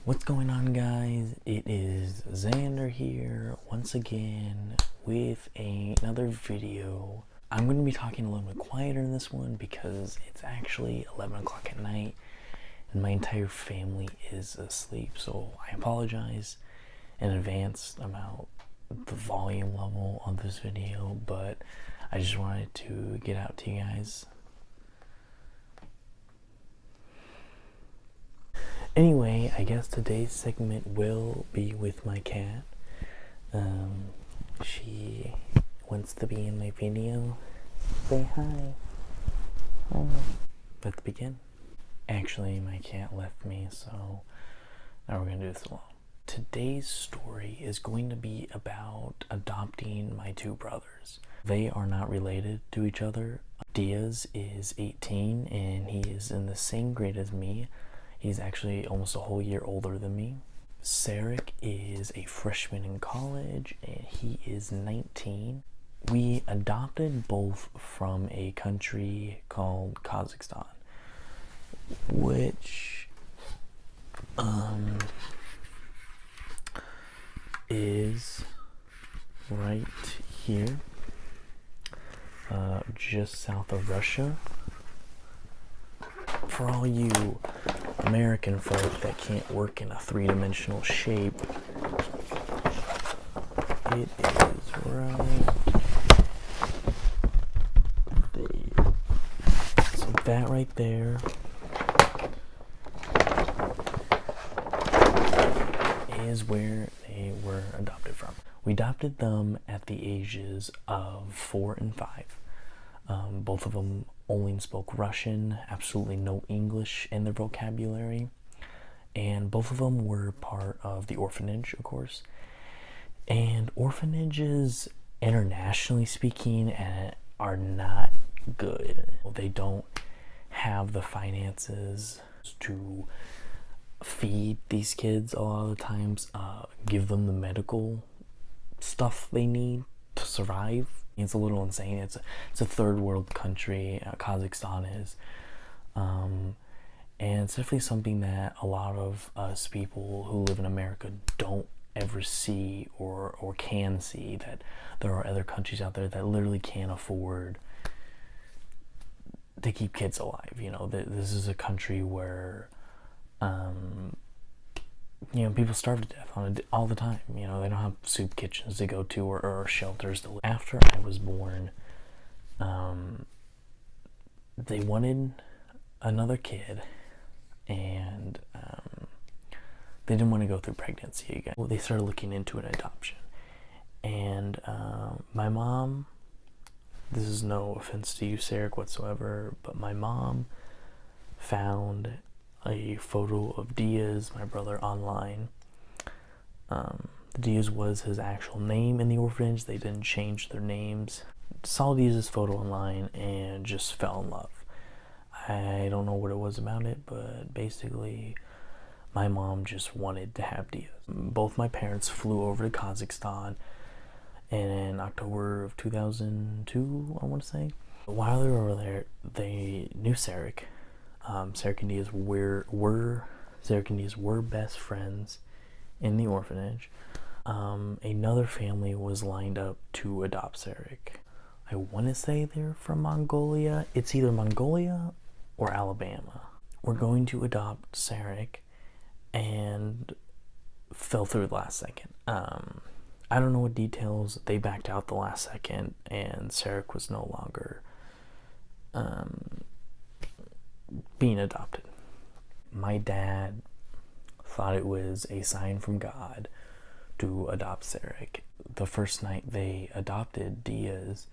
What's going on, guys? It is Xander here once again with another video. I'm going to be talking a little bit quieter in this one because it's actually 11 o'clock at night and my entire family is asleep, so I apologize in advance about the volume level of this video, but I just wanted to get out to you guys. Anyway, I guess today's segment will be with my cat. She wants to be in my video. Say hi. Hi. Let's begin. Actually, my cat left me, so now we're gonna do this alone. Today's story is going to be about adopting my two brothers. They are not related to each other. Diaz is 18 and he is in the same grade as me. He's actually almost a whole year older than me. Sarek is a freshman in college and he is 19. We adopted both from a country called Kazakhstan, which is right here, just south of Russia. For all you American folk that can't work in a three-dimensional shape, it is right there. So that right there is where they were adopted from. We adopted them at the ages of 4 and 5. Both of them only spoke Russian, absolutely no English in their vocabulary, and both of them were part of the orphanage, of course. And orphanages, internationally speaking, are not good. They don't have the finances to feed these kids a lot of the times, give them the medical stuff they need to survive. It's a little insane. It's a third world country, Kazakhstan is, and it's definitely something that a lot of us people who live in America don't ever see or can see, that there are other countries out there that literally can't afford to keep kids alive. You know, this is a country where people starve to death all the time. You know, they don't have soup kitchens to go to or shelters to live. After I was born, they wanted another kid, and they didn't want to go through pregnancy again. Well, they started looking into an adoption. And my mom, this is no offense to you, Sarek, whatsoever, but my mom found a photo of Diaz, my brother, online. Diaz was his actual name in the orphanage. They didn't change their names. Saw Diaz's photo online and just fell in love. I don't know what it was about it, but basically my mom just wanted to have Diaz. Both my parents flew over to Kazakhstan in October of 2002, I want to say. While they were over there, they knew Sarek. Sarek and Diaz were best friends in the orphanage. Another family was lined up to adopt Sarek. I want to say they're from Mongolia. It's either Mongolia or Alabama. We're going to adopt Sarek and fell through the last second. I don't know what details. They backed out the last second and Sarek was no longer being adopted. My dad thought it was a sign from God to adopt Sarek. The first night they adopted Diaz,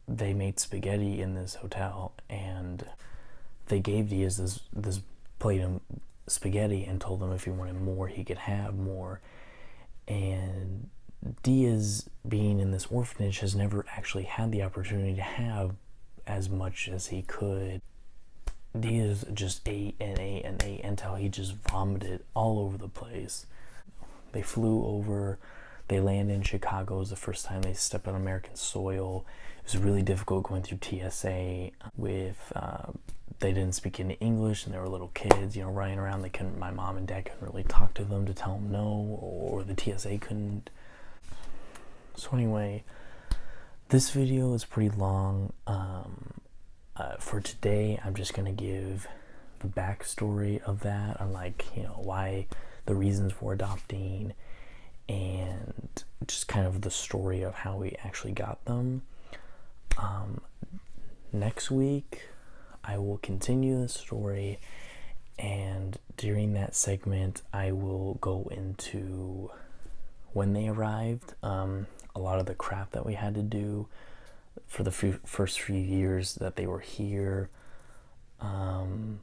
they made spaghetti in this hotel, and they gave Diaz this plate of spaghetti and told him if he wanted more, he could have more. And Diaz, being in this orphanage, has never actually had the opportunity to have as much as he could. Diaz just ate and ate and ate until he just vomited all over the place. They flew over, they landed in Chicago. It was the first time they stepped on American soil. It was really difficult going through TSA with they didn't speak any English and they were little kids, you know, running around. They couldn't, my mom and dad couldn't really talk to them to tell them no, or the TSA couldn't. So anyway, this video is pretty long. For today, I'm just gonna give the backstory of that, on like, you know, why, the reasons for adopting, and just kind of the story of how we actually got them. Next week I will continue the story, and during that segment I will go into when they arrived, a lot of the crap that we had to do for the first few years that they were here, and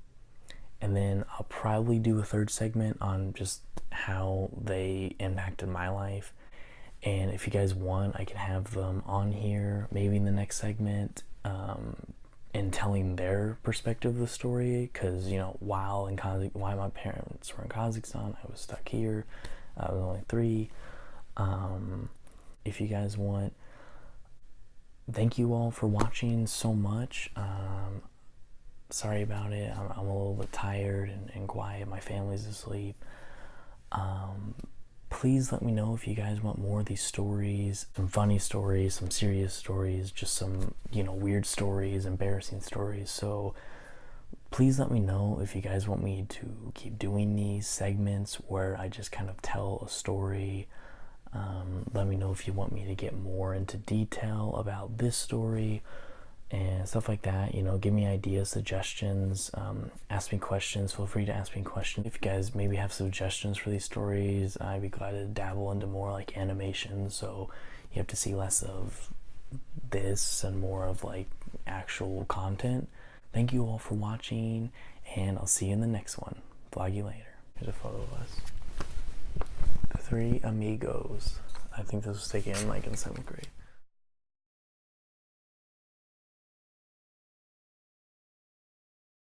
then I'll probably do a third segment on just how they impacted my life. And if you guys want, I can have them on here maybe in the next segment, and telling their perspective of the story, because, you know, while my parents were in Kazakhstan, I was stuck here. I was only 3. If you guys want, thank you all for watching so much. Sorry about it. I'm a little bit tired and quiet. My family's asleep. Please let me know if you guys want more of these stories, some funny stories, some serious stories, just some, you know, weird stories, embarrassing stories. So please let me know if you guys want me to keep doing these segments where I just kind of tell a story. Let me know if you want me to get more into detail about this story and stuff like that. You know, give me ideas, suggestions, ask me questions. Feel free to ask me questions. If you guys maybe have suggestions for these stories, I'd be glad to dabble into more like animation, so you have to see less of this and more of like actual content. Thank you all for watching, and I'll see you in the next one. Vlog you later. Here's a photo of us. 3 amigos. I think this was taken like in 7th grade.